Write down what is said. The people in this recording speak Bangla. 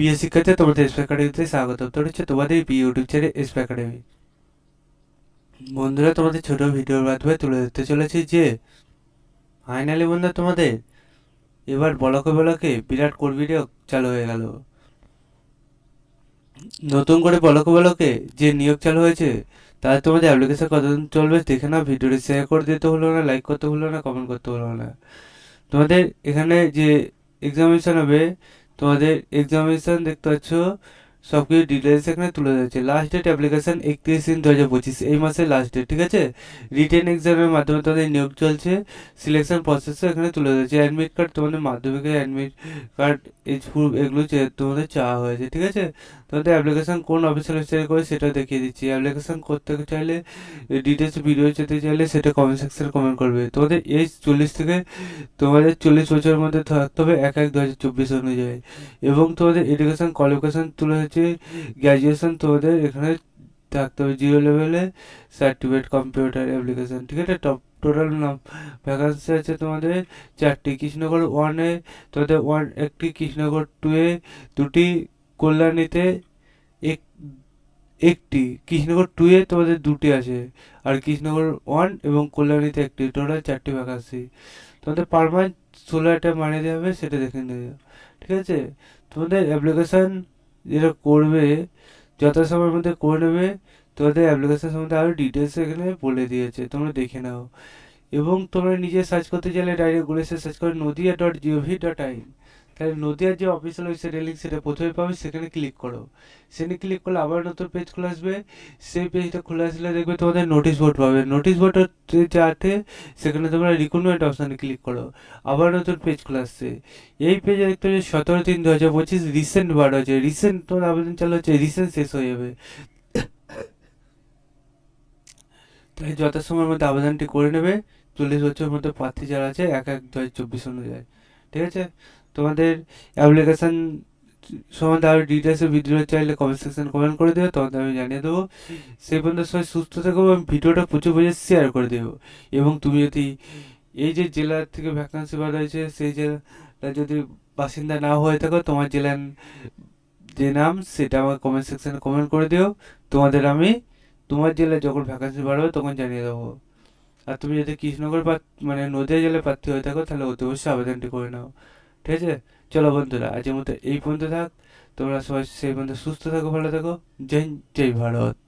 প্রিয় শিক্ষার্থী, তোমাদের এসপি একাডেমিতে স্বাগত। তো হচ্ছে তোমাদের প্রিয় ইউটিউব চ্যানেল এসপি একাডেমি। বন্ধুরা, তোমাদের ছোট ভিডিওর মাধ্যমে তুলে ধরতে চলেছি যে ফাইনালি বন্ধুরা তোমাদের এবার ব্লকে ব্লকে বিরাট কোর ভিডিও চালু হয়ে গেল। নতুন করে ব্লকে ব্লকে যে নিয়োগ চালু হয়েছে তার তোমাদের অ্যাপ্লিকেশন কতদিন চলবে দেখে নাও। ভিডিওটি শেয়ার করে দিতে হলো না, লাইক করতে হলো না, কমেন্ট করতে হলো না। তোমাদের এখানে যে এক্সামিনেশন হবে, তোমাদের এক্সামিনেশন দেখতে পাচ্ছ সব কিছু ডিটেলস এখানে তুলে ধরেছে। লাস্ট ডেট অ্যাপ্লিকেশন 31/3/2025, এই মাসের লাস্ট ডেট, ঠিক আছে। রিটেন এক্সামের মাধ্যমে তোমাদের নিয়োগ চলছে। সিলেকশন প্রসেসও এখানে তুলে ধরেছে। অ্যাডমিট কার্ড, তোমাদের মাধ্যমিকের অ্যাডমিট কার্ড, এজ প্রুফ, এগুলো তোমাদের চাওয়া হয়েছে, ঠিক আছে। তোমাদের অ্যাপ্লিকেশন কোন অফিসিয়াল ওয়েবসাইটে করে সেটা দেখিয়ে দিচ্ছি। অ্যাপ্লিকেশন করতে চাইলে, ডিটেলস ভিডিও যেতে চাইলে সেটা কমেন্ট সেকশনে কমেন্ট করবে। তোমাদের এজ 40 থেকে তোমাদের 40 বছরের মধ্যে থাকতে হবে 1/1/2024 অনুযায়ী। এবং তোমাদের এডুকেশন কোয়ালিফিকেশন তুলে হচ্ছে গ্র্যাজুয়েশন তোমাদের এখানে থাকতে হবে, 0 লেভেলে সার্টিফিকেট কম্পিউটার অ্যাপ্লিকেশন, ঠিক আছে। টপ টোটাল নাম ভ্যাকান্সি আছে তোমাদের 4টি। কৃষ্ণনগর 1-এ তোমাদের 1 কৃষ্ণনগর 2-এ 2টি, কল্যাণীতে একটি, কৃষ্ণনগর 2-এ তোমাদের 2টি আছে, আর কৃষ্ণনগর 1 এবং কল্যাণীতে 1টি, টোটাল 4টি ভ্যাকান্সি। তোমাদের পার মান্থ 16 মাইনে দেওয়া হবে, সেটা দেখে নেবে, ঠিক আছে। তোমাদের অ্যাপ্লিকেশান যেটা করবে যথাসময়ের মধ্যে করে নেবে। তোমাদের অ্যাপ্লিকেশান সম্বন্ধে আরও ডিটেলস এখানে বলে দিয়েছে, তোমরা দেখে নাও। এবং তোমরা নিজে সার্চ করতে চাইলে ডাইরেক্ট গুগলে সার্চ করে নদিয়া.gov.in, তাহলে নদিয়ার যে অফিসিয়াল ওয়েবসাইটের লিঙ্ক সেটা প্রথমে পাবে, সেখানে ক্লিক করো। সেখানে ক্লিক করলে আবার নতুন পেজ খুলে আসবে। সেই পেজটা খুলে আসলে দেখবে তোমাদের নোটিশ বোর্ড পাবে। নোটিশ বোর্ড যাতে সেখানে তোমরা রিক্রুটমেন্ট অপশানে ক্লিক করো, আবার নতুন পেজ খুলে আসছে। এই পেজে দেখতে হবে 17/3/2025 রিসেন্ট বার হয়েছে। রিসেন্ট তোমার আবেদন চালু হচ্ছে, রিসেন্ট শেষ হয়ে যাবে। তাই যথাসময়ের মধ্যে আবেদনটি করে নেবে। 40 বছরের মধ্যে প্রার্থী যারা আছে 1/1/2024 অনুযায়ী, ঠিক আছে। তোমাদের অ্যাপ্লিকেশান সম্বন্ধে আরও ডিটেলসে ভিডিও চাইলে কমেন্ট সেকশন কমেন্ট করে দেবো, তোমাদের আমি জানিয়ে দেবো। সেই পর্যন্ত সবাই সুস্থ থাকবো এবং ভিডিওটা প্রচুর শেয়ার করে দেবো। এবং তুমি যদি এই যে জেলার থেকে ভ্যাকান্সি বার হয়েছে সেই জেলাটা যদি বাসিন্দা না হয়ে থাকো, তোমার জেলার যে নাম সেটা আমার কমেন্ট সেকশনে কমেন্ট করে দিও। তোমাদের আমি তোমার জেলায় যখন ভ্যাকান্সি বার হবে তখন জানিয়ে দেবো। আর তুমি যদি কৃষ্ণনগর মানে নদিয়া জেলায় প্রার্থী হয়ে থাকো তাহলে অতি অবশ্যই আবেদনটি করে নাও, ঠিক আছে। চলো বন্ধুরা, আজকের মতো এই পর্যন্ত থাক। তোমরা সবাই সেই পর্যন্ত সুস্থ থাকো, ভালো থাকো। জয় জয় ভারত।